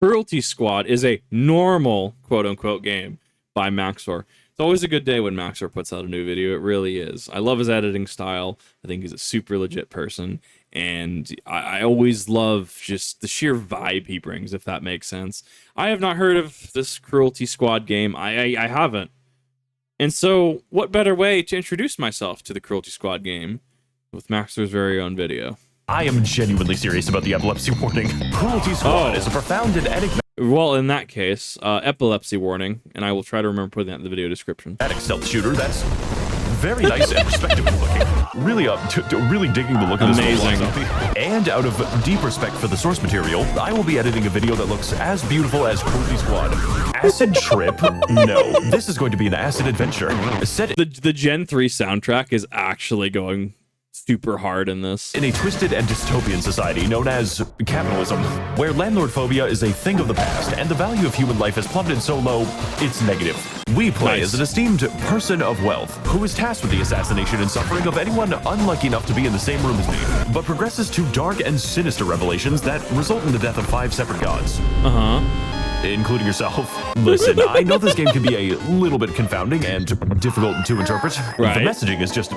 Cruelty Squad is a normal quote-unquote game by Max0r. It's always a good day when Max0r puts out a new video. It really is. I love his editing style. I think he's a super legit person. And I always love just the sheer vibe he brings, if that makes sense. I have not heard of this Cruelty Squad game. I haven't. And so, what better way to introduce myself to the Cruelty Squad game with Max0r's very own video? I am genuinely serious about the epilepsy warning. Cruelty Squad is a profound and enigmatic... Well, in that case, epilepsy warning, and I will try to remember putting that in the video description. ...stealth shooter that's very nice and respectable looking. Really, really digging the look of this amazing. And out of deep respect for the source material, I will be editing a video that looks as beautiful as Cruelty Squad. Acid trip? No. This is going to be an acid adventure. The Gen 3 soundtrack is actually going super hard in this. In a twisted and dystopian society known as capitalism, where landlord phobia is a thing of the past and the value of human life has plummeted so low, it's negative. We play as an esteemed person of wealth who is tasked with the assassination and suffering of anyone unlucky enough to be in the same room as me, but progresses to dark and sinister revelations that result in the death of 5 separate gods. Including yourself. Listen, I know this game can be a little bit confounding and difficult to interpret. Right. The messaging is just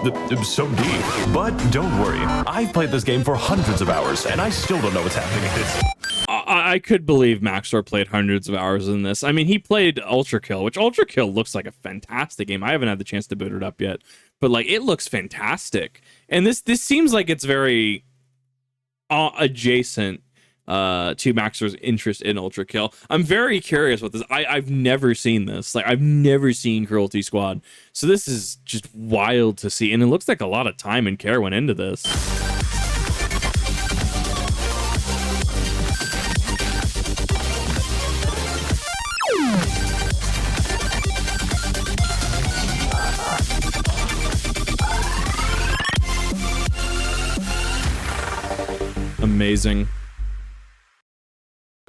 so deep. But don't worry, I've played this game for hundreds of hours, and I still don't know what's happening in it. I could believe Max0r played hundreds of hours in this. I mean, he played Ultra Kill, which Ultra Kill looks like a fantastic game. I haven't had the chance to boot it up yet, but like it looks fantastic. And this seems like it's very adjacent to Max0r's interest in Ultra Kill. I'm very curious what this. I've never seen this. Like I've never seen Cruelty Squad, so this is just wild to see. And it looks like a lot of time and care went into this. Amazing.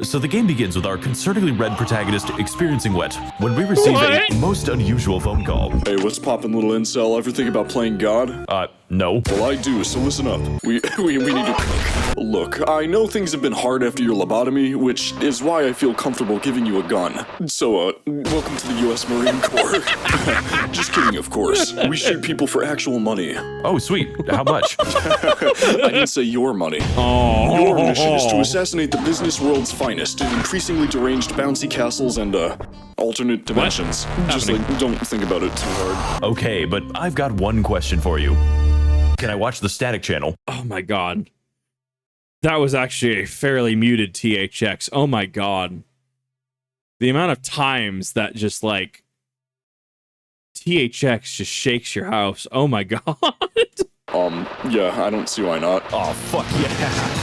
So the game begins with our concerningly red protagonist experiencing wet when we receive a most unusual phone call. Hey, what's poppin', little incel? Ever think about playing God? No. Well, I do, so listen up. We need to cook. Look, I know things have been hard after your lobotomy, which is why I feel comfortable giving you a gun. So, welcome to the U.S. Marine Corps. Just kidding, of course. We shoot people for actual money. Oh, sweet. How much? I didn't say your money. Your mission is to assassinate the business world's finest in increasingly deranged bouncy castles and, alternate dimensions. Just, like, don't think about it too hard. Okay, but I've got one question for you. Can I watch the static channel? Oh my god. That was actually a fairly muted THX. Oh my god. The amount of times that just like THX just shakes your house. Oh my god. Yeah, I don't see why not. Oh, fuck yeah.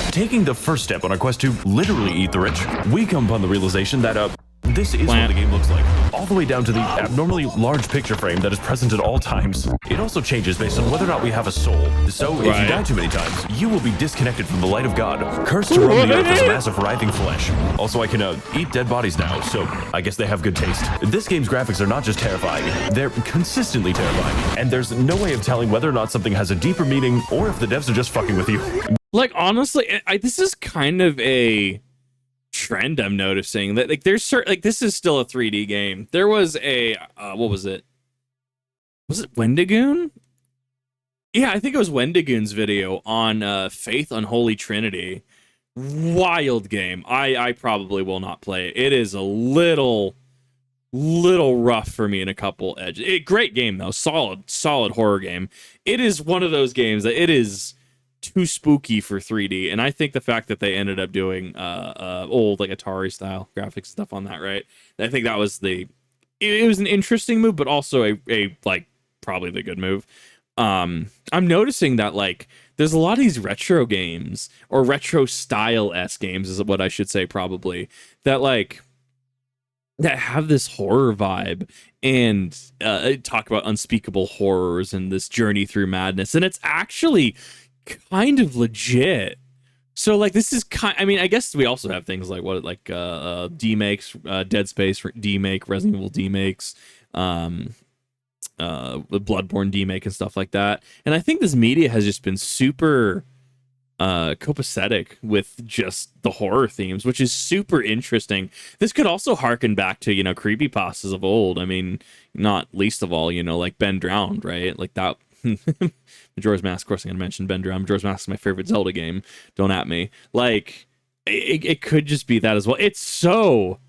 Taking the first step on our quest to literally eat the rich, we come upon the realization that, this is what the game looks like, all the way down to the abnormally large picture frame that is present at all times. It also changes based on whether or not we have a soul. So if you die too many times, you will be disconnected from the light of God, cursed to roam the earth as a mass of writhing flesh. Also, I can eat dead bodies now, so I guess they have good taste. This game's graphics are not just terrifying, they're consistently terrifying, and there's no way of telling whether or not something has a deeper meaning or if the devs are just fucking with you. Like, honestly, this is kind of a trend I'm noticing that like there's certain like this is still a 3D game. There was a what was it Wendigoon? Yeah, I think it was Wendigoon's video on Faith Unholy Trinity. Wild game. I probably will not play it. It is a little rough for me in a couple edges. Great game though. Solid horror game. It is one of those games that it is too spooky for 3D, and I think the fact that they ended up doing old like Atari style graphics stuff on that, right? I think that was it was an interesting move, but also a like probably the good move. I'm noticing that like there's a lot of these retro games or retro style-esque games is what I should say probably that like that have this horror vibe and talk about unspeakable horrors and this journey through madness, and it's actually kind of legit. So like this is I mean, I guess we also have things like demakes, Dead Space demake, Resident Evil demakes, the Bloodborne demake and stuff like that. And I think this media has just been super copacetic with just the horror themes, which is super interesting. This could also harken back to, you know, creepypastas of old. I mean, not least of all, you know, like Ben Drowned, right? Like that. Majora's Mask, of course I'm gonna mention Ben Drowned. Majora's Mask is my favorite Zelda game. Don't at me. Like, it could just be that as well. It's so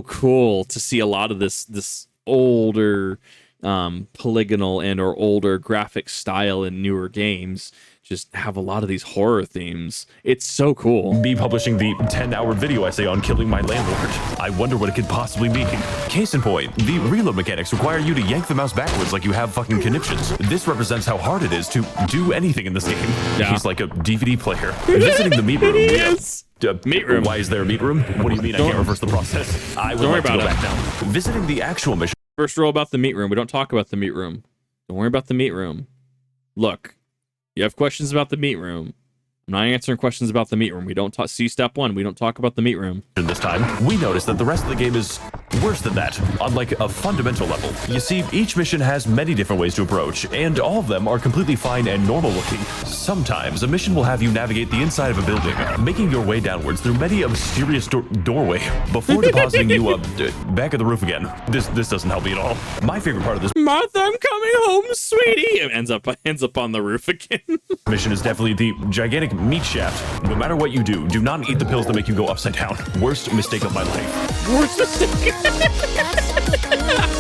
cool to see a lot of this older polygonal and or older graphic style in newer games just have a lot of these horror themes. It's so cool. Me publishing the 10-hour video essay on killing my landlord. I wonder what it could possibly mean. Case in point, the reload mechanics require you to yank the mouse backwards like you have fucking conniptions. This represents how hard it is to do anything in this game. Yeah. He's like a DVD player. Visiting the meat room. Yes. Meat room. Why is there a meat room? What do you mean I can't reverse the process? I would like to go back now. Visiting the actual mission. First rule about the meat room. We don't talk about the meat room. Don't worry about the meat room. Look, you have questions about the meat room. I'm not answering questions about the meat room. We don't talk. See step 1. We don't talk about the meat room. This time, we notice that the rest of the game is worse than that, on like a fundamental level. You see, each mission has many different ways to approach, and all of them are completely fine and normal looking. Sometimes, a mission will have you navigate the inside of a building, making your way downwards through many a mysterious doorway, before depositing you back at the roof again. This doesn't help me at all. My favorite part of this Martha, I'm coming home, sweetie. It ends up on the roof again. mission is definitely the gigantic meat shaft. No matter what you do, do not eat the pills that make you go upside down. Worst mistake of my life. Worst mistake.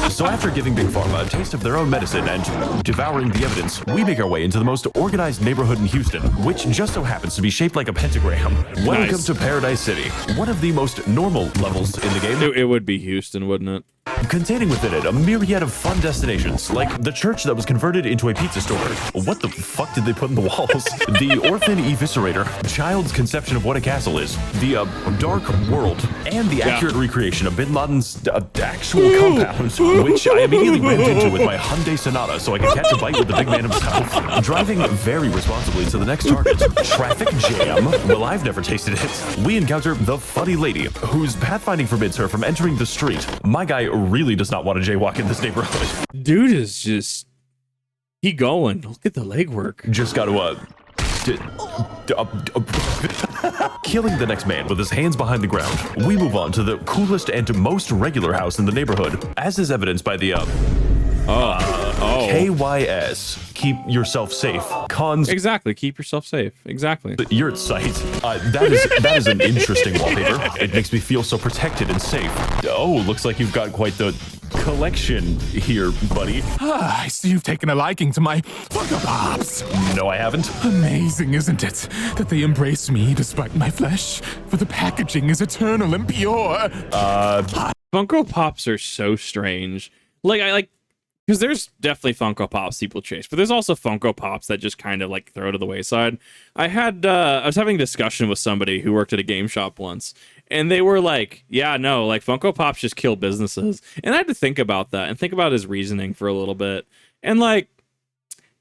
So after giving Big Pharma a taste of their own medicine and devouring the evidence, we make our way into the most organized neighborhood in Houston, which just so happens to be shaped like a pentagram. Welcome to Paradise City, one of the most normal levels in the game. It would be Houston, wouldn't it? Containing within it a myriad of fun destinations, like the church that was converted into a pizza store. What the fuck did they put in the walls? The orphan eviscerator, child's conception of what a castle is, the dark world, and the accurate recreation of Bin Laden's actual compound, which I immediately went into with my Hyundai Sonata so I could catch a bite with the big man himself. Driving very responsibly to the next target. Traffic jam. Well, I've never tasted it. We encounter the funny lady, whose pathfinding forbids her from entering the street. My guy really does not want to jaywalk in this neighborhood. Dude is just... He going. Look at the legwork. Just got to, killing the next man with his hands behind the ground. We move on to the coolest and most regular house in the neighborhood, as is evidenced by the, KYS. Keep yourself safe. Cons. Exactly. Keep yourself safe. Exactly. You're at sight. That is an interesting wallpaper. It makes me feel so protected and safe. Oh, looks like you've got quite the collection here, buddy. I see you've taken a liking to my Funko Pops. No, I haven't. Amazing, isn't it? That they embrace me despite my flesh, for the packaging is eternal and pure. Funko Pops are so strange. Because there's definitely Funko Pops people chase, but there's also Funko Pops that just kind of like throw to the wayside. I was having a discussion with somebody who worked at a game shop once, and they were like, yeah, no, like Funko Pops just kill businesses. And I had to think about that and think about his reasoning for a little bit. And like,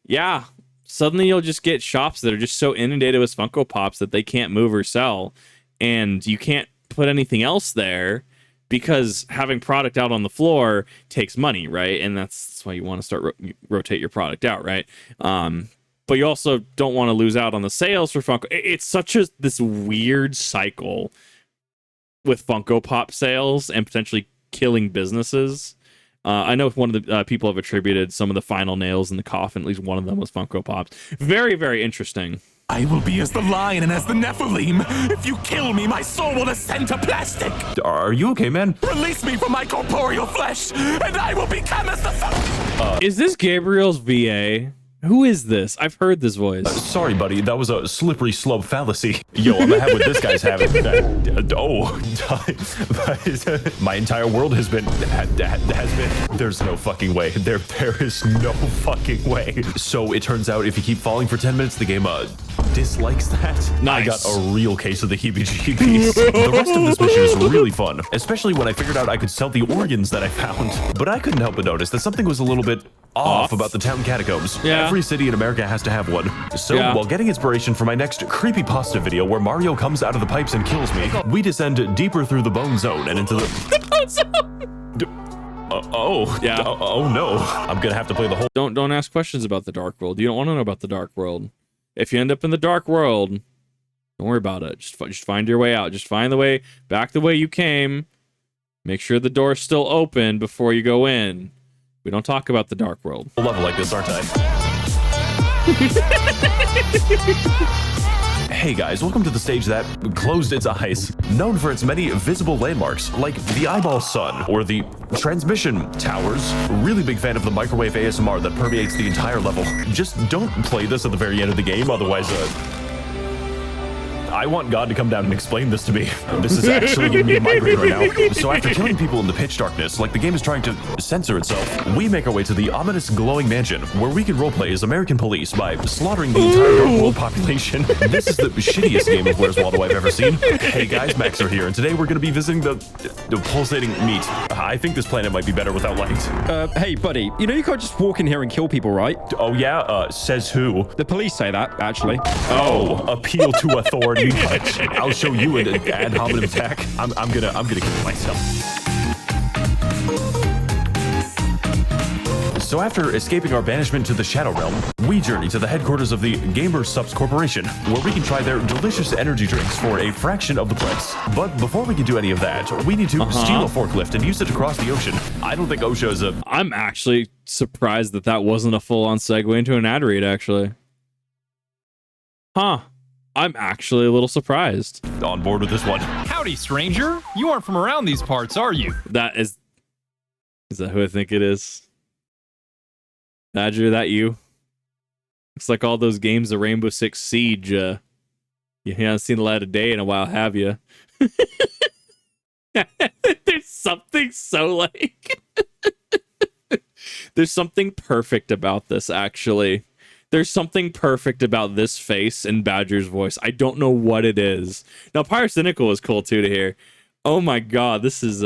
yeah, suddenly you'll just get shops that are just so inundated with Funko Pops that they can't move or sell, and you can't put anything else there, because having product out on the floor takes money, right? And that's why you want to start rotate your product out, right? But you also don't want to lose out on the sales for Funko. It's such this weird cycle with Funko Pop sales and potentially killing businesses. I know one of the people have attributed some of the final nails in the coffin. At least one of them was Funko Pops. Very, very interesting. I will be as the lion and as the Nephilim. If you kill me, my soul will descend to plastic. Are you okay, man? Release me from my corporeal flesh, and I will become as the... Is this Gabriel's VA? Who is this? I've heard this voice. Sorry, buddy. That was a slippery slope fallacy. Yo, I'm gonna have what this guy's having. My entire world has been... There's no fucking way. There is no fucking way. So it turns out if you keep falling for 10 minutes, the game dislikes that. Nice. I got a real case of the heebie-jeebies. The rest of this mission is really fun, especially when I figured out I could sell the organs that I found. But I couldn't help but notice that something was a little bit off about the town catacombs. Yeah. Every city in America has to have one. So while getting inspiration for my next creepypasta video where Mario comes out of the pipes and kills me, we descend deeper through the bone zone and into the bone zone. Oh no, I'm gonna have to play the whole... Don't ask questions about the Dark World. You don't want to know about the Dark World. If you end up in the dark world, don't worry about it. Just find your way out. Just find the way back the way you came. Make sure the door's still open before you go in. We don't talk about the dark world. A level like this, aren't I? Hey guys, welcome to the stage that closed its eyes. Known for its many visible landmarks, like the eyeball sun or the transmission towers. Really big fan of the microwave ASMR that permeates the entire level. Just don't play this at the very end of the game, otherwise, I want God to come down and explain this to me. This is actually giving me a migraine right now. So after killing people in the pitch darkness, like the game is trying to censor itself, we make our way to the ominous glowing mansion, where we can roleplay as American police by slaughtering the entire dark world population. This is the shittiest game of Where's Waldo I've ever seen. Hey guys, Max0r here, and today we're going to be visiting the pulsating meat. I think this planet might be better without light. Hey buddy, you know you can't just walk in here and kill people, right? Oh yeah? Says who? The police say that, actually. Oh, appeal to authority. I'll show you an ad hominem attack. I'm gonna kill myself. So after escaping our banishment to the Shadow Realm, we journey to the headquarters of the Gamer Subs Corporation, where we can try their delicious energy drinks for a fraction of the price. But before we can do any of that, we need to steal a forklift and use it across the ocean. I don't think OSHA is a... I'm actually surprised that wasn't a full-on segue into an ad read, actually. Huh. I'm actually a little surprised. On board with this one. Howdy, stranger. You aren't from around these parts, are you? Is that who I think it is? Badger, that you? Looks like all those games of Rainbow Six Siege, you haven't seen the light of day in a while, have you? There's something so like... There's something perfect about this, actually. There's something perfect about this face and Badger's voice. I don't know what it is. Now, Pyrocynical is cool, too, to hear. Oh, my God. This is,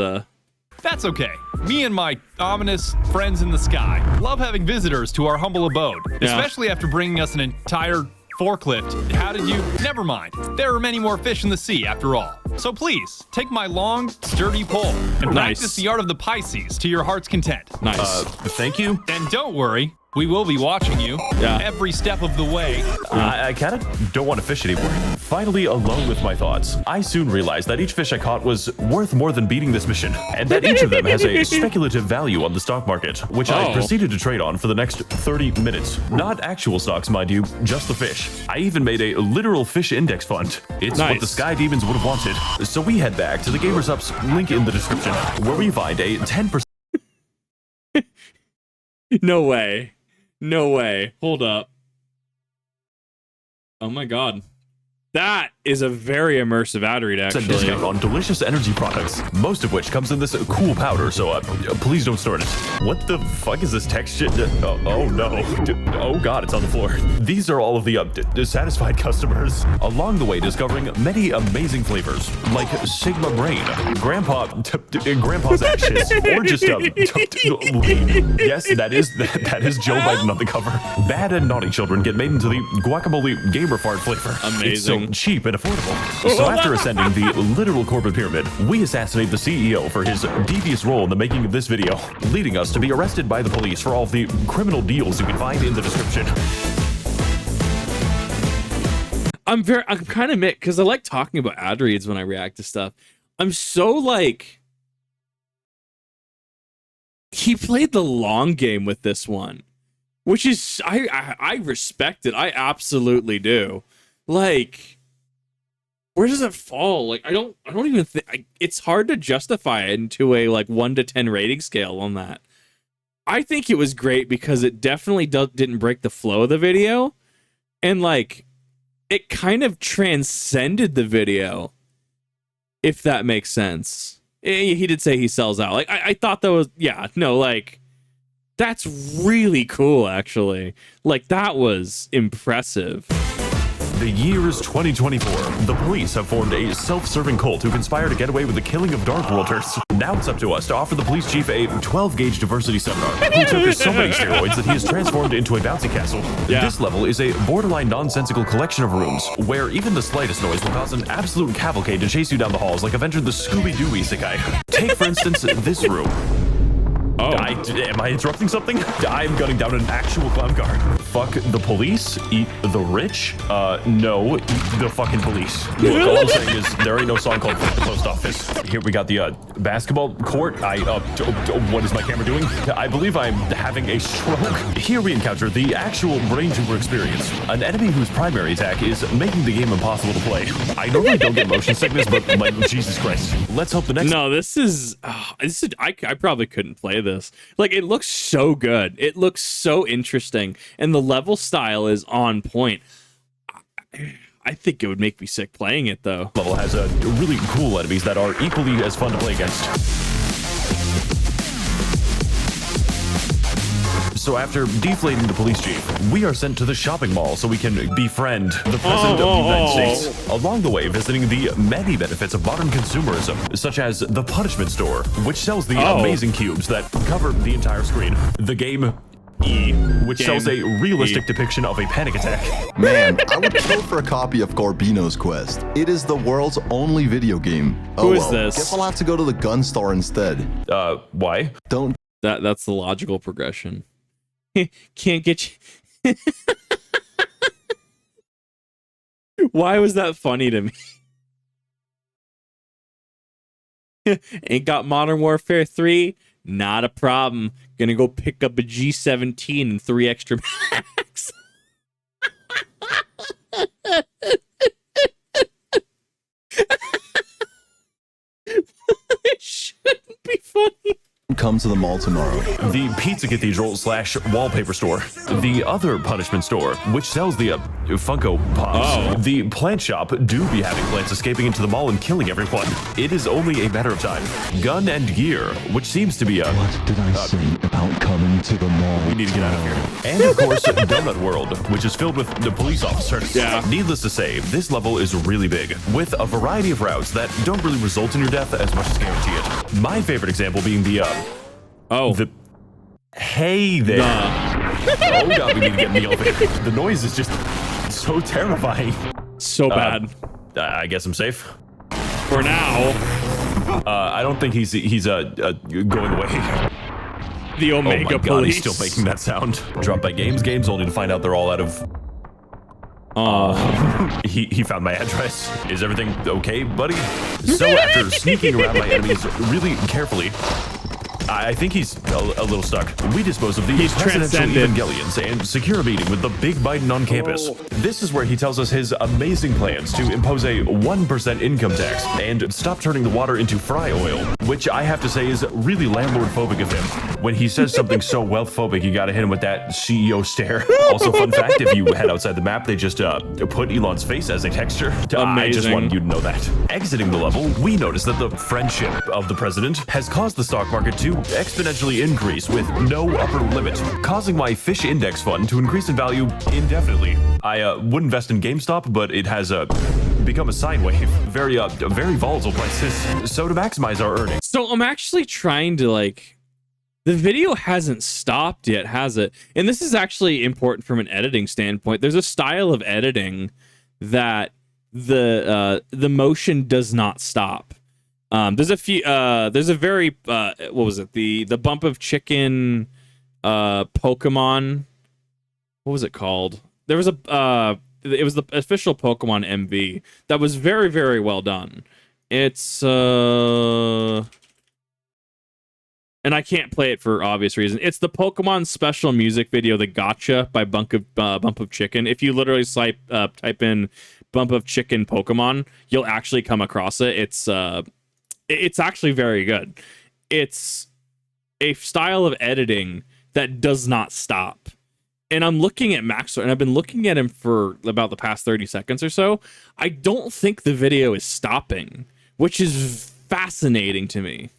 That's okay. Me and my ominous friends in the sky love having visitors to our humble abode, especially after bringing us an entire forklift. How did you? Never mind. There are many more fish in the sea, after all. So please, take my long, sturdy pole and practice the art of the Pisces to your heart's content. nice. Thank you. And don't worry. We will be watching you every step of the way. I kind of don't want to fish anymore. Finally, alone with my thoughts, I soon realized that each fish I caught was worth more than beating this mission, and that each of them has a speculative value on the stock market, which I proceeded to trade on for the next 30 minutes. Not actual stocks, mind you, just the fish. I even made a literal fish index fund. It's what the Sky Demons would have wanted. So we head back to the Gamer Subs link in the description, where we find a 10%. No way. No way. Hold up. Oh my God. That is a very immersive ad read, actually. Discount on delicious energy products, most of which comes in this cool powder, so please don't store it. What the fuck is this text shit? Oh no. Oh God, it's on the floor. These are all of the dissatisfied customers. Along the way, discovering many amazing flavors, like Sigma Brain, Grandpa's ashes, or just yes, that is Joe Biden on the cover. Bad and naughty children get made into the guacamole gamer fart flavor. Amazing. It's so cheap and affordable. So after ascending the literal corporate pyramid, we assassinate the CEO for his devious role in the making of this video, leading us to be arrested by the police for all of the criminal deals you can find in the description. I'm kind of mixed because I like talking about ad reads when I react to stuff. I'm so like, he played the long game with this one, which is I respect it. I absolutely do. Like, where does it fall? Like, I don't even think it's hard to justify it into a like 1 to 10 rating scale on that. I think it was great because it definitely didn't break the flow of the video, and like it kind of transcended the video, if that makes sense. He did say he sells out. Like, I thought that was, like, that's really cool, actually. Like, that was impressive. The year is 2024. The police have formed a self-serving cult who conspire to get away with the killing of Dark Worlders. Now it's up to us to offer the police chief a 12-gauge diversity seminar, who took so many steroids that he has transformed into a bouncy castle. This level is a borderline nonsensical collection of rooms, where even the slightest noise will cause an absolute cavalcade to chase you down the halls like Avenger the Scooby-Doo isekai. Take, for instance, this room. Am I interrupting something? I'm gunning down an actual clown car. fuck the police, eat the rich. No, eat the fucking police. Look, all I'm saying is there ain't no song called the post office. Here we got the basketball court. What is my camera doing? I believe I'm having a stroke. Here we encounter the actual brain tumor experience. An enemy whose primary attack is making the game impossible to play. I normally don't get motion sickness, but like, Jesus Christ. Let's hope the next. No, this is I probably couldn't play this. Like, it looks so good. It looks so interesting, and the level style is on point. I think it would make me sick playing it though. Level has really cool enemies that are equally as fun to play against. So after deflating the police chief, we are sent to the shopping mall so we can befriend the president of the United States. Along the way, visiting the many benefits of modern consumerism, such as the punishment store, which sells the amazing cubes that cover the entire screen. The game E, which sells a realistic depiction of a panic attack. Man, I would kill for a copy of Garbino's Quest. It is the world's only video game. Who is this? Guess I'll have to go to the gun store instead. Why? Don't. That's the logical progression. Can't get you. Why was that funny to me? Ain't got Modern Warfare 3? Not a problem. Gonna go pick up a G17 and 3 extra max. It shouldn't be funny. Come to the mall tomorrow. The Pizza Cathedral / wallpaper store. The other punishment store, which sells the Funko Pops. The plant shop do be having plants escaping into the mall and killing everyone. It is only a matter of time. Gun and gear, which seems to be a... What did I say about coming to the mall? We need to get out of here. And of course, Donut World, which is filled with the police officers. Yeah. Needless to say, this level is really big, with a variety of routes that don't really result in your death as much as guarantee it. My favorite example being the hey there. Oh god, we need to get in the elevator. The noise is just so terrifying. So bad. I guess I'm safe. For now. I don't think he's going away. The Omega Oh my god, Police. he's still making that sound. Dropped by games only to find out they're all out of... He found my address. Is everything okay, buddy? So after sneaking around my enemies really carefully, I think he's a little stuck. We dispose of the presidential Evangelions and secure a meeting with the big Biden on campus. This is where he tells us his amazing plans to impose a 1% income tax and stop turning the water into fry oil, which I have to say is really landlord-phobic of him. When he says something so wealth-phobic, you gotta hit him with that CEO stare. Also, fun fact, if you head outside the map, they just put Elon's face as a texture. I just wanted you to know that. Exiting the level, we notice that the friendship of the president has caused the stock market to exponentially increase with no upper limit, causing my fish index fund to increase in value indefinitely. I would invest in GameStop, but it has become a sine wave. Very volatile prices. So to maximize our earnings. So I'm actually trying to the video hasn't stopped yet, has it? And this is actually important from an editing standpoint. There's a style of editing that the motion does not stop. There's a few. There's a very what was it? The bump of chicken Pokemon. What was it called? There was a it was the official Pokemon MV that was very, very well done. It's and I can't play it for obvious reasons. It's the Pokemon special music video, the Gotcha by Bump of Chicken. If you literally type in Bump of Chicken Pokemon, you'll actually come across it. It's actually very good. It's a style of editing that does not stop. And I'm looking at Max0r, and I've been looking at him for about the past 30 seconds or so. I don't think the video is stopping, which is fascinating to me.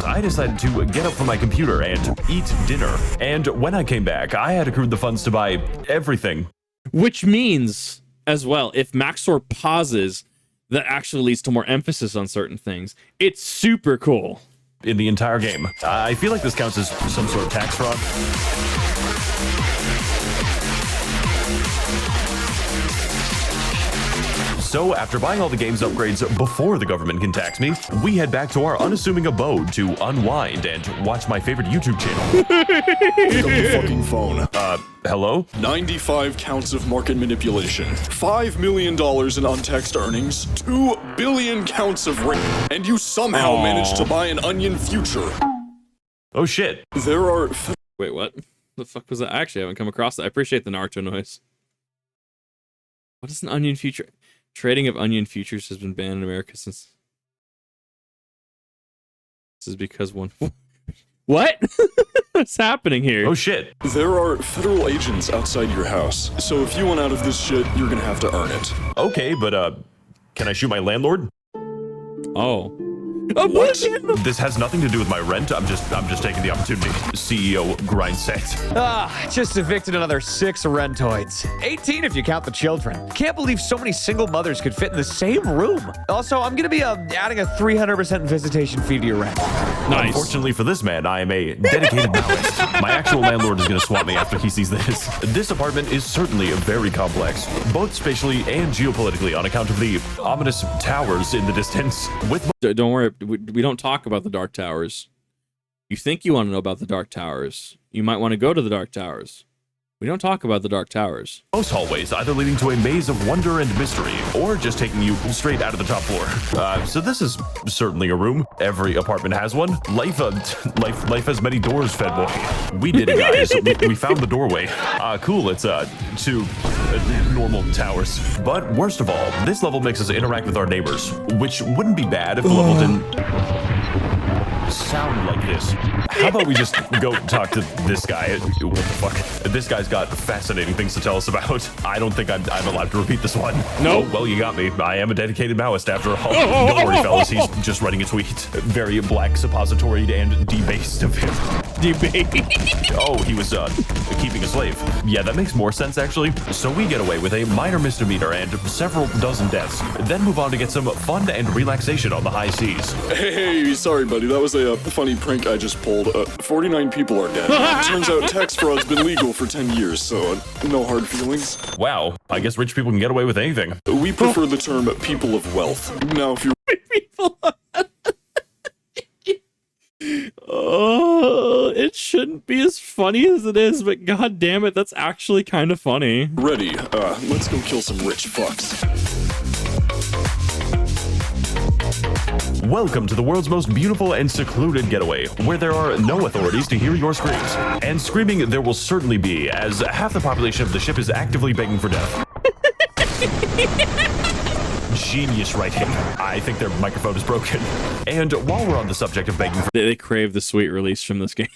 I decided to get up from my computer and eat dinner. And when I came back, I had accrued the funds to buy everything. Which means, as well, if Max0r pauses, that actually leads to more emphasis on certain things. It's super cool. In the entire game. I feel like this counts as some sort of tax fraud. So after buying all the game's upgrades before the government can tax me, we head back to our unassuming abode to unwind and watch my favorite YouTube channel. Pick up the fucking phone. Hello? 95 counts of market manipulation, $5 million in untaxed earnings, 2 billion counts of rape, and you somehow managed to buy an onion future. Oh shit. There are... Wait, what? The fuck was that? I actually haven't come across that. I appreciate the Naruto noise. What is an onion future? Trading of onion futures has been banned in America since... This is because one... What? What's happening here? Oh shit. There are federal agents outside your house, so if you want out of this shit, you're gonna have to earn it. Okay, but can I shoot my landlord? Oh. What? This has nothing to do with my rent. I'm just taking the opportunity. CEO grind set. Just evicted another 6 rentoids. 18 if you count the children. Can't believe so many single mothers could fit in the same room. Also, I'm gonna be adding a 300% visitation fee to your rent. Nice. Unfortunately for this man, I am a dedicated Maoist. My actual landlord is gonna swap me after he sees this. This apartment is certainly very complex, both spatially and geopolitically on account of the ominous towers in the distance. With Don't worry, we don't talk about the Dark Towers. You think you want to know about the Dark Towers. You might want to go to the Dark Towers. We don't talk about the Dark Towers. most hallways, either leading to a maze of wonder and mystery, or just taking you straight out of the top floor. So this is certainly a room. Every apartment has one. Life has many doors, Fed Boy. We did it, guys. we found the doorway. Cool, it's 2 normal towers. But worst of all, this level makes us interact with our neighbors, which wouldn't be bad if the level didn't sound like this. How about we just go talk to this guy? What the fuck? This guy's got fascinating things to tell us about. I don't think I'm allowed to repeat this one. No. Oh, well, you got me. I am a dedicated Maoist after all. Don't worry, fellas. He's just writing a tweet. Very black, suppository, and debased of him. Debate. Oh, he was keeping a slave. Yeah, that makes more sense, actually. So we get away with a minor misdemeanor and several dozen deaths, then move on to get some fun and relaxation on the high seas. Hey, sorry, buddy. That was a funny prank I just pulled. 49 people are dead. Turns out tax fraud's been legal for 10 years, so no hard feelings. Wow, I guess rich people can get away with anything. We prefer the term people of wealth. Now, if you're Oh, it shouldn't be as funny as it is, but god damn it, that's actually kind of funny. ready, let's go kill some rich fucks. Welcome to the world's most beautiful and secluded getaway, where there are no authorities to hear your screams. And screaming there will certainly be, as half the population of the ship is actively begging for death. Genius writing. I think their microphone is broken. And while we're on the subject of begging for They crave the sweet release from this game.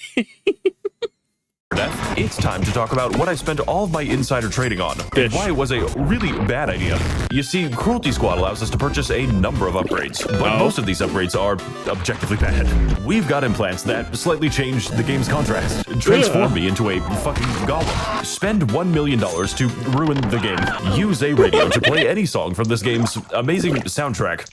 death, it's time to talk about what I spent all of my insider trading on, and why it was a really bad idea. You see, Cruelty Squad allows us to purchase a number of upgrades, but most of these upgrades are objectively bad. We've got implants that slightly change the game's contrast, transform me into a fucking golem, spend $1 million to ruin the game, use a radio to play any song from this game's amazing soundtrack.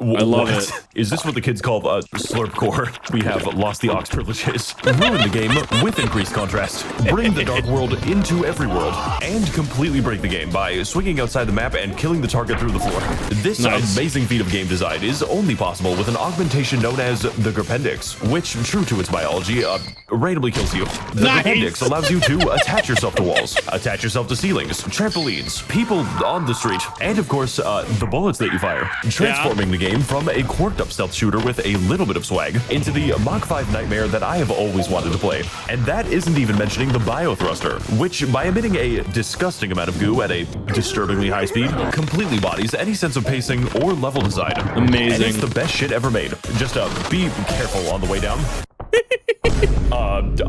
I love it. Is this what the kids call slurpcore? We have lost the aux privileges. Ruin the game with increased contrast. Bring the dark world into every world. And completely break the game by swinging outside the map and killing the target through the floor. This amazing feat of game design is only possible with an augmentation known as the Grapendix, which, true to its biology, randomly kills you. The Grapendix allows you to attach yourself to walls, attach yourself to ceilings, trampolines, people on the street, and of course, the bullets that you fire. Transforming the game from a quirked up stealth shooter with a little bit of swag into the Mach 5 nightmare that I have always wanted to play. And that isn't even mentioning the bio thruster, which by emitting a disgusting amount of goo at a disturbingly high speed, completely bodies any sense of pacing or level design. Amazing. And it's the best shit ever made. Just be careful on the way down.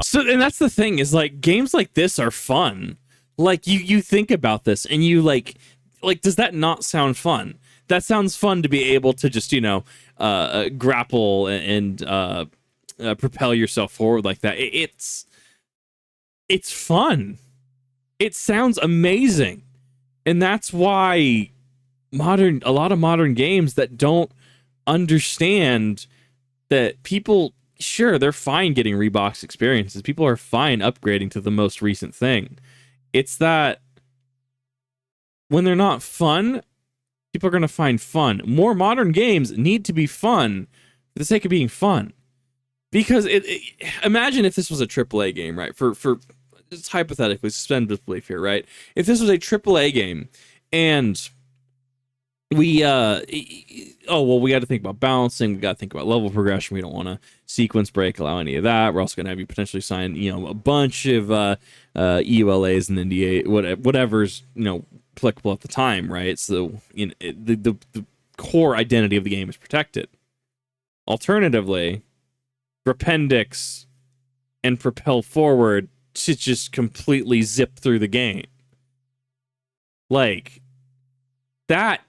So, and that's the thing, is like games like this are fun. Like you think about this and you like does that not sound fun? That sounds fun to be able to just, you know, grapple and propel yourself forward like that. It's fun. It sounds amazing. And that's why a lot of modern games that don't understand that people, sure, they're fine getting rebox experiences. People are fine upgrading to the most recent thing. It's that when they're not fun, people are going to find fun. More modern games need to be fun for the sake of being fun. Because imagine if this was a AAA game, right? For just hypothetically, suspend disbelief here, right? If this was a AAA game and we got to think about balancing, we got to think about level progression, we don't want to sequence break, allow any of that. We're also going to have you potentially sign, a bunch of EULAs and NDA, whatever's, applicable at the time, right? So the core identity of the game is protected. Alternatively, Appendix and propel forward to just completely zip through the game. Like that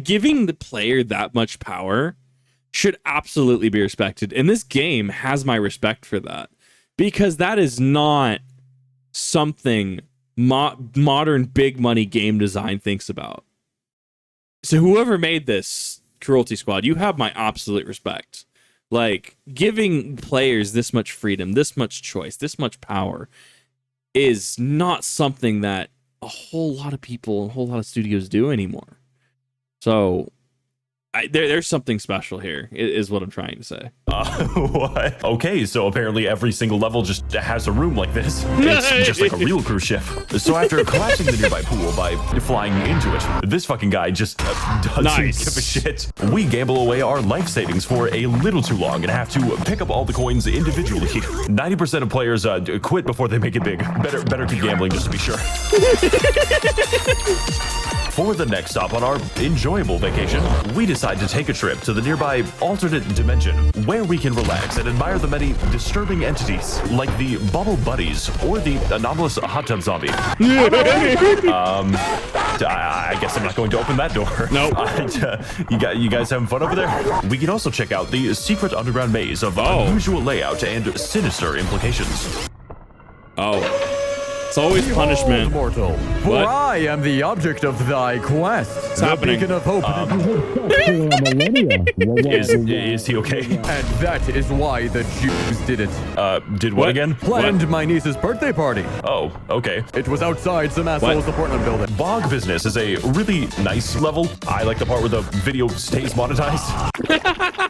giving the player that much power should absolutely be respected. And this game has my respect for that, because that is not something modern big money game design thinks about. So whoever made this Cruelty Squad, you have my absolute respect. Like, giving players this much freedom, this much choice, this much power is not something that a whole lot of people, a whole lot of studios do anymore. So there's something special here, is what I'm trying to say. What? Okay, so apparently every single level just has a room like this. It's just like a real cruise ship. So after collapsing the nearby pool by flying into it, this fucking guy just doesn't give a shit. We gamble away our life savings for a little too long and have to pick up all the coins individually. 90% of players quit before they make it big. Better keep gambling just to be sure. For the next stop on our enjoyable vacation, we decide to take a trip to the nearby alternate dimension, where we can relax and admire the many disturbing entities, like the Bubble Buddies or the anomalous hot tub zombie. I guess I'm not going to open that door. Nope. You guys having fun over there? We can also check out the secret underground maze of unusual layout and sinister implications. It's always punishment. Mortal, for I am the object of thy quest. What's happening? Beacon of hope. Is he okay? And that is why the Jews did it. Did what again? Planned my niece's birthday party. Oh, okay. It was outside some asshole's apartment building. Bog Business is a really nice level. I like the part where the video stays monetized.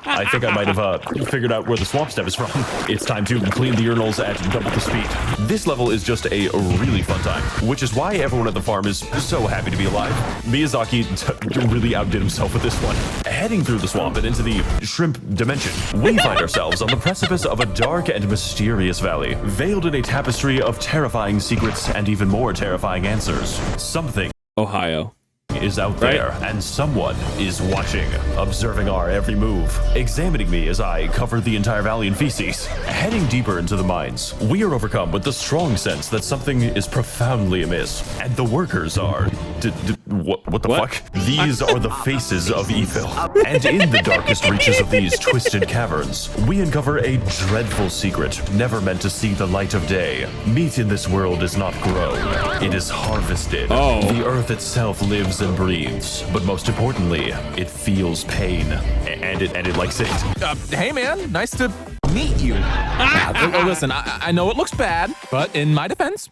I think I might have figured out where the swamp step is from. It's time to clean the urinals at double the speed. This level is just a really fun time, which is why everyone at the farm is so happy to be alive. Miyazaki really outdid himself with this one. Heading through the swamp and into the shrimp dimension, we find ourselves on the precipice of a dark and mysterious valley, veiled in a tapestry of terrifying secrets and even more terrifying answers. Something Ohio is out there, and someone is watching, observing our every move, examining me as I cover the entire valley in feces. Heading deeper into the mines, we are overcome with the strong sense that something is profoundly amiss, and the workers are... What the fuck? These are the faces of evil. And in the darkest reaches of these twisted caverns, we uncover a dreadful secret, never meant to see the light of day. Meat in this world is not grown, it is harvested. The earth itself lives and breathes, but most importantly, it feels pain, and it likes it. Hey man, nice to meet you. Listen, I know it looks bad, but in my defense,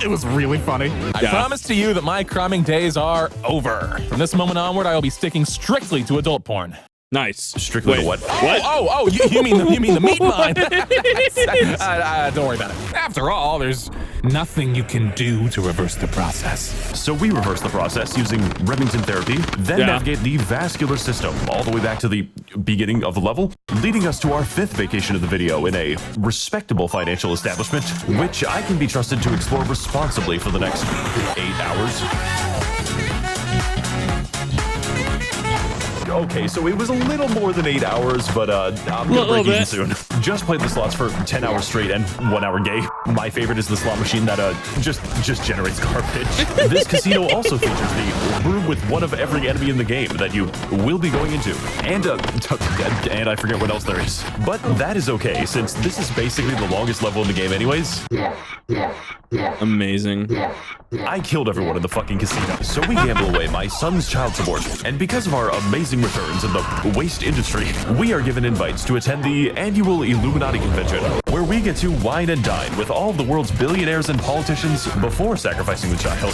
it was really funny. I promise to you that my cramming days are over. From this moment onward, I will be sticking strictly to adult porn. Nice. Strictly to what? Oh, you mean the meat mine? Don't worry about it. After all, there's nothing you can do to reverse the process. So we reverse the process using Remington therapy, then navigate the vascular system all the way back to the beginning of the level, leading us to our 5th vacation of the video in a respectable financial establishment, which I can be trusted to explore responsibly for the next 8 hours. Okay, so it was a little more than 8 hours, but I'm gonna break even soon. Just played the slots for 10 hours straight and 1 hour gay. My favorite is the slot machine that just generates garbage. This casino also features the room with one of every enemy in the game that you will be going into, and I forget what else there is. But that is okay, since this is basically the longest level in the game anyways. Amazing. I killed everyone in the fucking casino, so we gamble away my son's child support. And because of our amazing returns in the waste industry, we are given invites to attend the annual Illuminati convention, where we get to wine and dine with all of the world's billionaires and politicians before sacrificing the child.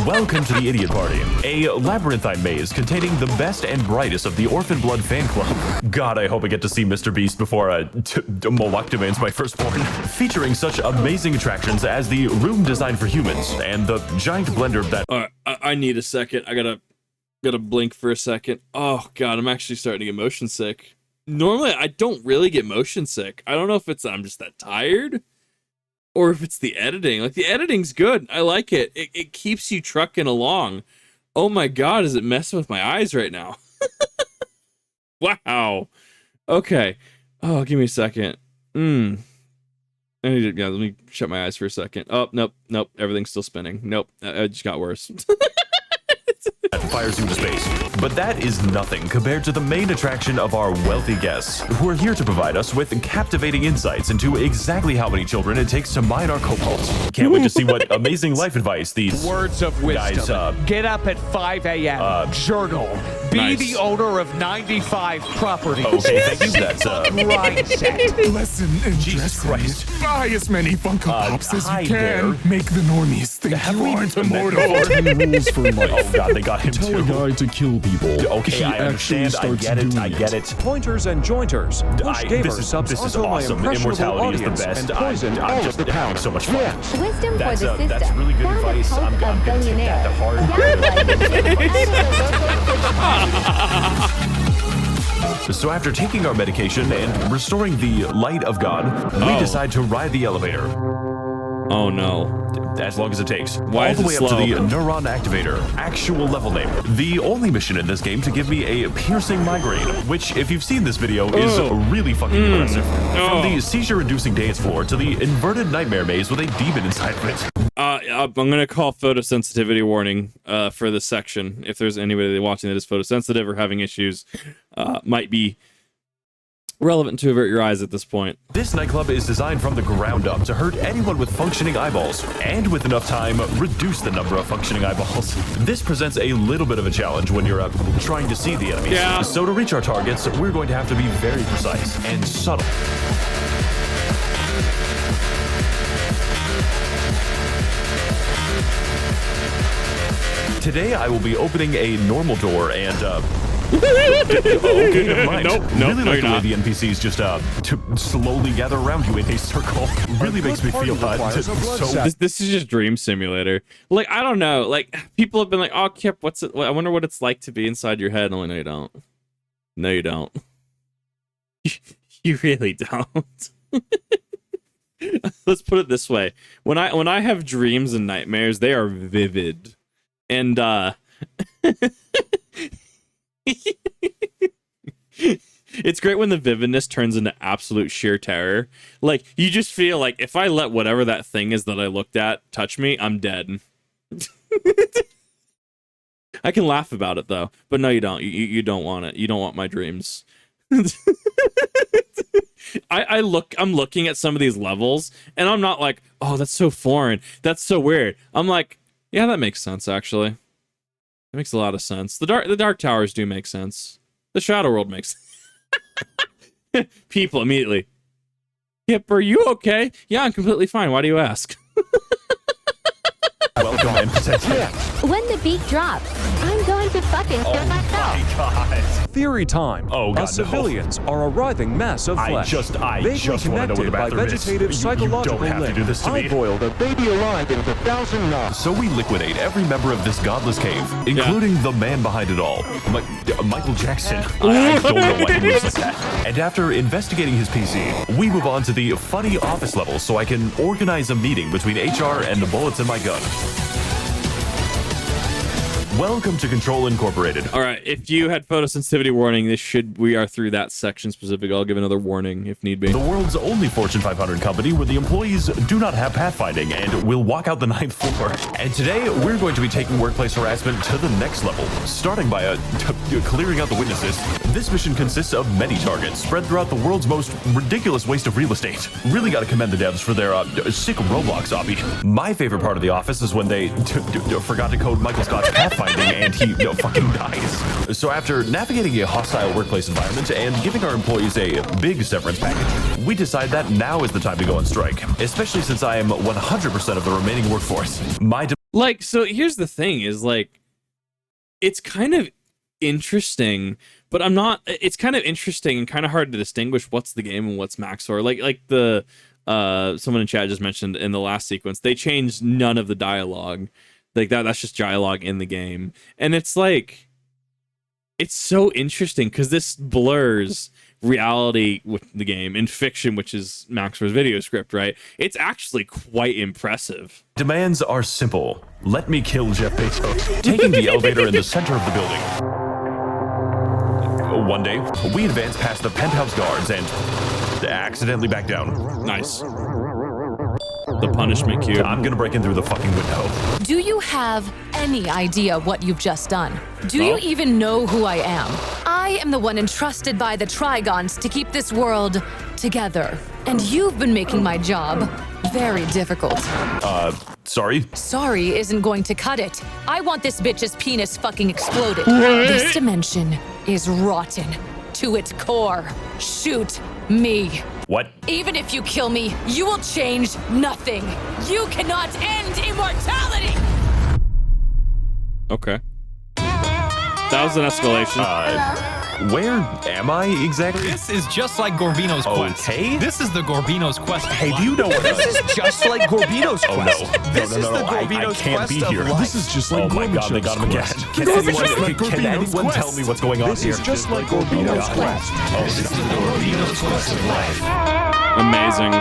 Welcome to the Idiot Party, a labyrinthine maze containing the best and brightest of the Orphan Blood fan club. God, I hope I get to see Mr. Beast before Moloch demands my firstborn. Featuring such amazing attractions as the room designed for humans and the giant blender that... All right, I need a second. I gotta blink for a second. Oh God, I'm actually starting to get motion sick. Normally, I don't really get motion sick. I don't know if it's I'm just that tired, or if it's the editing. Like, the editing's good. I like it. It keeps you trucking along. Oh my God, is it messing with my eyes right now? Wow. Okay. Oh, give me a second. I need to, yeah, let me shut my eyes for a second. Oh, nope. Everything's still spinning. Nope. It just got worse. fires you into space. But that is nothing compared to the main attraction of our wealthy guests, who are here to provide us with captivating insights into exactly how many children it takes to mine our cobalt. Can't wait to see what amazing life advice these words of wisdom. Guys, get up at 5 a.m. Journal. Be nice. the owner of 95 properties. Okay, thank you. That's mindset. Lesson in Jesus Christ. Buy as many Funko Pops as you can. there. Make the normies think Have you we aren't been immortal. there? 10 rules for life. Oh God, they got him Tell too. a guy to kill people. Okay, he I actually understand. I starts get it. doing I get it. Pointers and jointers. Push gamer This is subs onto my awesome. impressionable Immortality is the audience best. and poison I'm all just of the having power. so much fun. Wisdom for the system. That's really good Found advice. a I'm cult of gonna take that to heart. So after taking our medication and restoring the light of God, we decide to ride the elevator. Oh no. As long as it takes. Why all is the it way up to slow? the neuron activator, actual level name. The only mission in this game to give me a piercing migraine, which, if you've seen this video, is really fucking impressive. From the seizure-inducing dance floor to the inverted nightmare maze with a demon inside of it. I'm gonna call photosensitivity warning for this section. If there's anybody watching that is photosensitive or having issues, might be relevant to avert your eyes at this point. This nightclub is designed from the ground up to hurt anyone with functioning eyeballs, and with enough time, reduce the number of functioning eyeballs. This presents a little bit of a challenge when you're trying to see the enemies. Yeah. So to reach our targets, we're going to have to be very precise and subtle. Today, I will be opening a normal door and, okay, never mind. Nope, really like the way not. the NPCs just to slowly gather around you in a circle. Really makes me feel This is just Dream Simulator. Like, I don't know. Like, people have been like, "Oh, Kip, what's it? I wonder what it's like to be inside your head." I'm like, no, you don't. No, you don't. You really don't. Let's put it this way: when I have dreams and nightmares, they are vivid, and it's great when the vividness turns into absolute sheer terror. Like, you just feel like if I let whatever that thing is that I looked at touch me, I'm dead. I can laugh about it though, but no, you don't. You don't want it. You don't want my dreams. I'm looking at some of these levels and I'm not like, oh, that's so foreign. That's so weird. I'm like, yeah, that makes sense actually. It makes a lot of sense. The Dark Towers do make sense. The Shadow World makes people immediately. Yep, are you okay? Yeah, I'm completely fine. Why do you ask? Welcome and When the beat drops, I'm going to fucking kill myself. God. Theory time. Oh, God, Us no. civilians are a writhing mass of flesh. I vaguely just want to know where the connected by bathroom is. vegetative You psychological don't have to do links. this to me. I boiled a baby alive into 1,000 knots. So we liquidate every member of this godless cave, including the man behind it all, Michael Jackson. I don't know why he moves like that. And after investigating his PC, we move on to the funny office level so I can organize a meeting between HR and the bullets in my gun. Welcome to Control Incorporated. All right, if you had photosensitivity warning, we are through that section specific. I'll give another warning if need be. The world's only Fortune 500 company where the employees do not have pathfinding and will walk out the 9th floor. And today, we're going to be taking workplace harassment to the next level, starting by clearing out the witnesses. This mission consists of many targets spread throughout the world's most ridiculous waste of real estate. Really gotta commend the devs for their sick Roblox obby. My favorite part of the office is when they forgot to code Michael Scott's pathfinding and he fucking dies. So after navigating a hostile workplace environment and giving our employees a big severance package, we decide that now is the time to go on strike, especially since I am 100% of the remaining workforce. Like, so here's the thing is, like, it's kind of interesting, but it's kind of interesting and kind of hard to distinguish what's the game and what's Max0r. Like the someone in chat just mentioned in the last sequence, they changed none of the dialogue. Like that's just dialogue in the game. And it's like, it's so interesting because this blurs reality with the game and fiction, which is Max0r's video script, right? It's actually quite impressive. Demands are simple. Let me kill Jeff Bezos. Taking the elevator in the center of the building. One day, we advance past the penthouse guards and accidentally back down. Nice. The punishment cube. I'm gonna break in through the fucking window. Do you have any idea what you've just done? Do you even know who I am? I am the one entrusted by the Trigons to keep this world together. And you've been making my job very difficult. Sorry? Sorry isn't going to cut it. I want this bitch's penis fucking exploded. This dimension is rotten to its core. Shoot me. What? Even if you kill me, you will change nothing. You cannot end immortality! Okay. That was an escalation. Where am I exactly? This is just like Gorbino's quest. Okay. This is the Gorbino's quest. Hey, do you know what This is just like Gorbino's quest. Oh no. This is the I Gorbino's can't quest be of here. life. This is just like Oh my god, they got him again. Can anyone tell me what's going on This here? is just like Gorbino's quest. This is the Gorbino's quest of life. Amazing.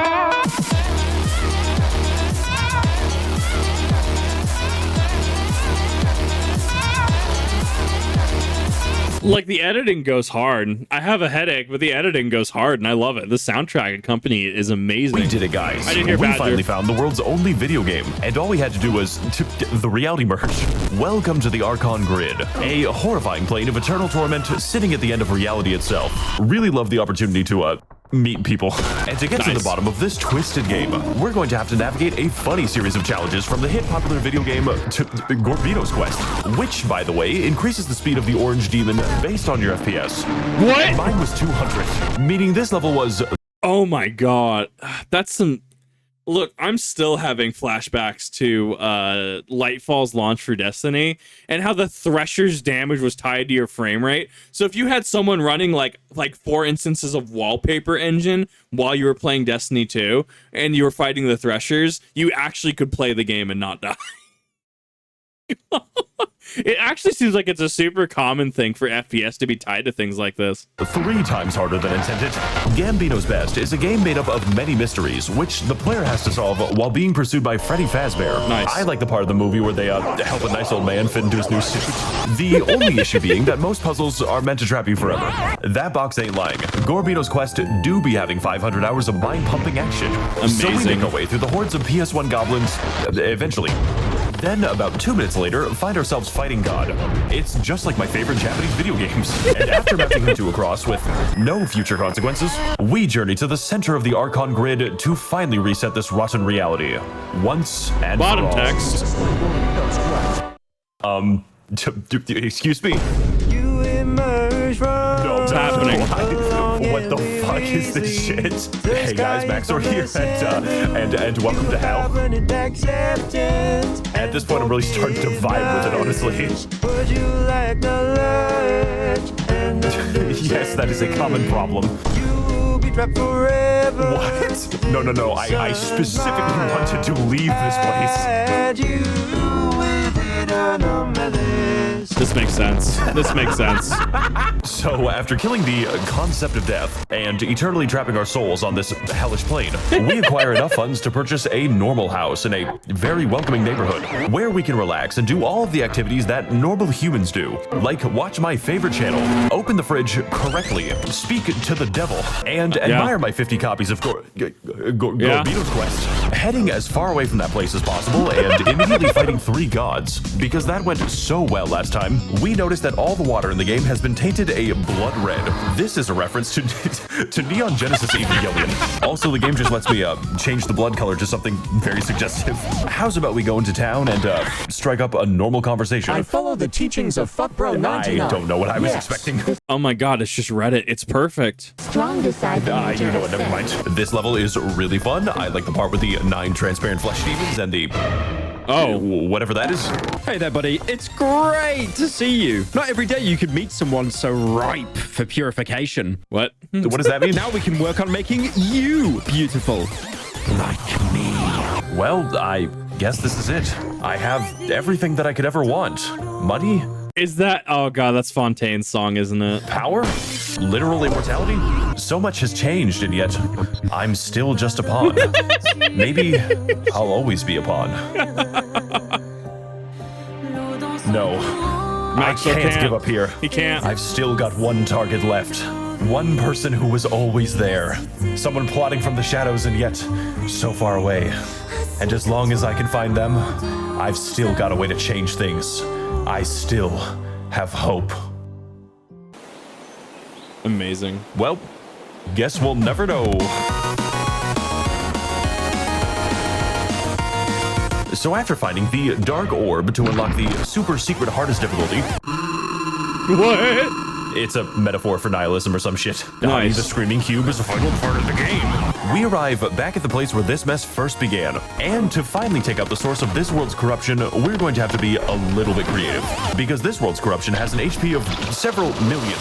Like, the editing goes hard. I have a headache, but the editing goes hard, and I love it. The soundtrack company is amazing. We did it, guys. I didn't hear We Badger. finally found the world's only video game, and all we had to do was the reality merge. Welcome to the Archon Grid, a horrifying plane of eternal torment sitting at the end of reality itself. Really love the opportunity to meet people. And to get to the bottom of this twisted game, we're going to have to navigate a funny series of challenges from the hit popular video game to Gorbino's Quest, which, by the way, increases the speed of the orange demon based on your FPS. What? And mine was 200, meaning this level was... Oh my god. That's some... Look, I'm still having flashbacks to Lightfall's launch for Destiny and how the Thresher's damage was tied to your frame rate. So if you had someone running like 4 instances of Wallpaper Engine while you were playing Destiny 2 and you were fighting the Threshers, you actually could play the game and not die. It actually seems like it's a super common thing for FPS to be tied to things like this. 3 times harder than intended. Gambino's Best is a game made up of many mysteries, which the player has to solve while being pursued by Freddy Fazbear. Nice. I like the part of the movie where they help a nice old man fit into his new suit. The only issue being that most puzzles are meant to trap you forever. That box ain't lying. Gorbino's Quest do be having 500 hours of mind-pumping action. So we Amazing. make our way through the hordes of PS1 goblins, eventually. Then, about 2 minutes later, find ourselves fighting God. It's just like my favorite Japanese video games. And after mapping him to a cross with no future consequences, we journey to the center of the Archon Grid to finally reset this rotten reality. Once and Bottom for all. text. Excuse me? No, What's happening? What the fuck is this shit? Hey guys, Max0r here, and welcome to hell. At this point, I'm really starting to vibe with it, honestly. Yes, that is a common problem. What? No. I specifically wanted to leave this place. This makes sense. This makes sense. So, after killing the concept of death and eternally trapping our souls on this hellish plane, we acquire enough funds to purchase a normal house in a very welcoming neighborhood where we can relax and do all of the activities that normal humans do, like watch my favorite channel, open the fridge correctly, speak to the devil, and admire my 50 copies of Gorbino's Quest. heading as far away from that place as possible and immediately fighting 3 gods. Because that went so well last time, we noticed that all the water in the game has been tainted a blood red. This is a reference to Neon Genesis Evangelion. Also, the game just lets me change the blood color to something very suggestive. How's about we go into town and strike up a normal conversation? I follow the teachings of FuckBro99. I don't know what I was expecting. Oh my god, it's just Reddit. It's perfect. Strong decide. You know what, never mind. This level is really fun. I like the part with the 9 transparent flesh demons and the... Oh, whatever that is. Hey there, buddy. It's great to see you. Not every day you could meet someone so ripe for purification. What? What does that mean? Now we can work on making you beautiful. Like me. Well, I guess this is it. I have everything that I could ever want. Money? Is that... Oh god, that's Fontaine's song, isn't it? Power? Literal immortality? So much has changed, and yet I'm still just a pawn. Maybe I'll always be a pawn. No. Max0r I can't give up here. He can't. I've still got one target left. One person who was always there. Someone plotting from the shadows and yet so far away. And as long as I can find them, I've still got a way to change things. I still have hope. Amazing. Well, guess we'll never know. So after finding the dark orb to unlock the super secret hardest difficulty... What? It's a metaphor for nihilism or some shit. Nice. The screaming cube is the final part of the game. We arrive back at the place where this mess first began. And to finally take out the source of this world's corruption, we're going to have to be a little bit creative. Because this world's corruption has an HP of several million.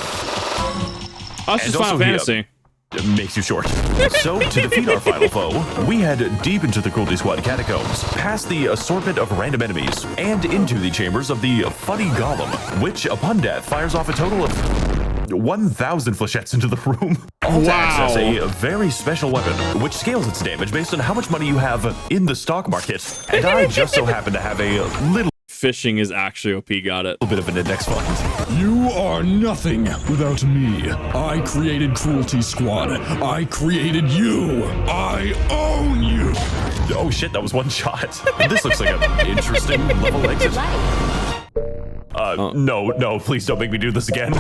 Oh, it's just Final Fantasy. Makes you short. So, to defeat our final foe, we head deep into the Cruelty Squad catacombs, past the assortment of random enemies, and into the chambers of the funny golem, which, upon death, fires off a total of 1,000 flechettes into the room. All to access a very special weapon, which scales its damage based on how much money you have in the stock market. And I just so happen to have a little... Fishing is actually OP, got it. A bit of an index fund. You are nothing without me. I created Cruelty Squad. I created you. I own you. Oh shit, that was one shot. This looks like an interesting level exit. No, please don't make me do this again.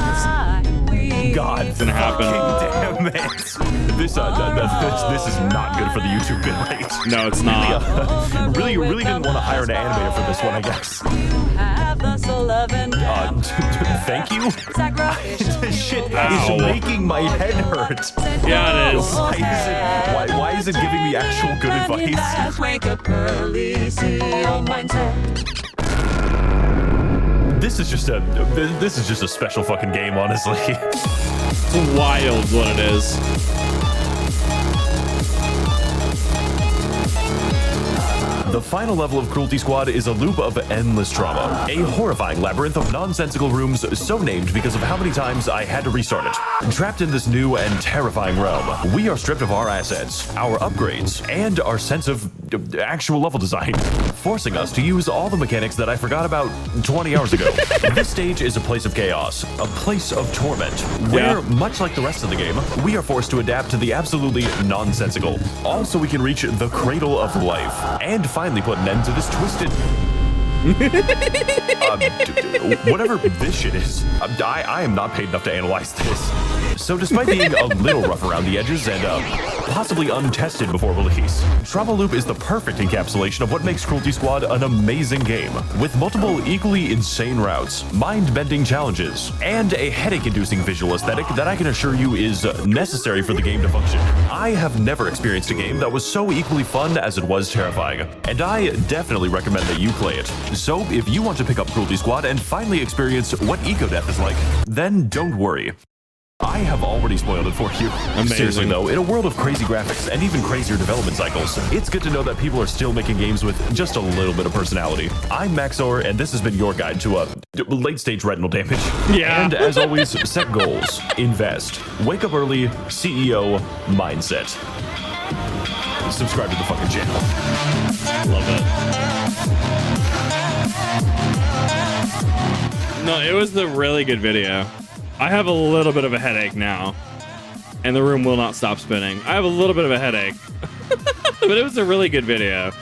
God, it's gonna happen. Damn it. This is not good for the YouTube bitrate. No, it's not. Really didn't want to hire an animator for this one, I guess. Thank you? This shit is making my head hurt. Yeah, it is. Why is it giving me actual good advice? This is just a special fucking game, honestly. It's wild what it is. The final level of Cruelty Squad is a loop of endless trauma. A horrifying labyrinth of nonsensical rooms so named because of how many times I had to restart it. Trapped in this new and terrifying realm, we are stripped of our assets, our upgrades, and our sense of actual level design, forcing us to use all the mechanics that I forgot about 20 hours ago. This stage is a place of chaos, a place of torment, where, much like the rest of the game, we are forced to adapt to the absolutely nonsensical, all so we can reach the cradle of life, and finally put an end to this twisted... whatever this shit is, I am not paid enough to analyze this. So despite being a little rough around the edges and possibly untested before release, Trauma Loop is the perfect encapsulation of what makes Cruelty Squad an amazing game, with multiple equally insane routes, mind-bending challenges, and a headache-inducing visual aesthetic that I can assure you is necessary for the game to function. I have never experienced a game that was so equally fun as it was terrifying, and I definitely recommend that you play it. So if you want to pick up Cruelty Squad and finally experience what eco-death is like, then don't worry. I have already spoiled it for you. Amazing. Seriously though, in a world of crazy graphics and even crazier development cycles, it's good to know that people are still making games with just a little bit of personality. I'm Max0r, and this has been your guide to late-stage retinal damage. Yeah. And as always, set goals, invest, wake up early, CEO mindset. Subscribe to the fucking channel. Love it. No, it was a really good video. I have a little bit of a headache now, and the room will not stop spinning. I have a little bit of a headache. but it was a really good video.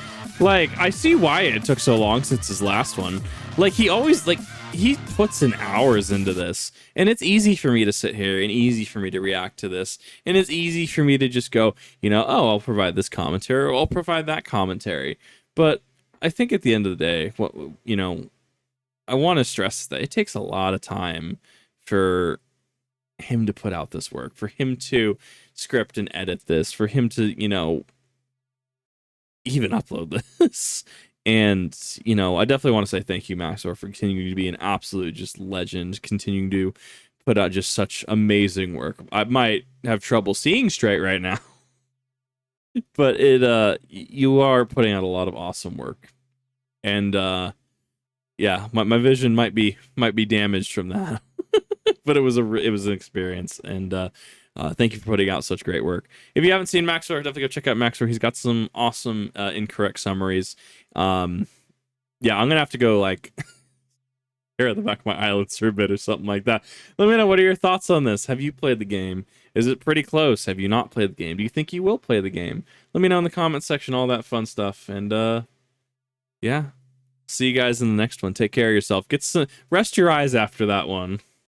Like, I see why it took so long since his last one. Like, he always, like, he puts in hours into this. And it's easy for me to sit here and easy for me to react to this. And it's easy for me to just go, you know, oh, I'll provide this commentary or I'll provide that commentary. But I think at the end of the day, what, you know, I want to stress that it takes a lot of time for him to put out this work, for him to script and edit this, for him to, you know, even upload this. And, you know, I definitely want to say thank you, Max0r, for continuing to be an absolute just legend, continuing to put out just such amazing work. I might have trouble seeing straight right now, but you are putting out a lot of awesome work. And yeah, my vision might be damaged from that. But it was an experience, and thank you for putting out such great work. If you haven't seen Max0r, definitely go check out Max0r. He's got some awesome incorrect summaries. Yeah, I'm gonna have to go like stare at the back of my eyelids for a bit or something like that. Let me know, what are your thoughts on this? Have you played the game? Is it pretty close? Have you not played the game? Do you think you will play the game? Let me know in the comment section, all that fun stuff. And yeah, see you guys in the next one. Take care of yourself. Rest your eyes after that one.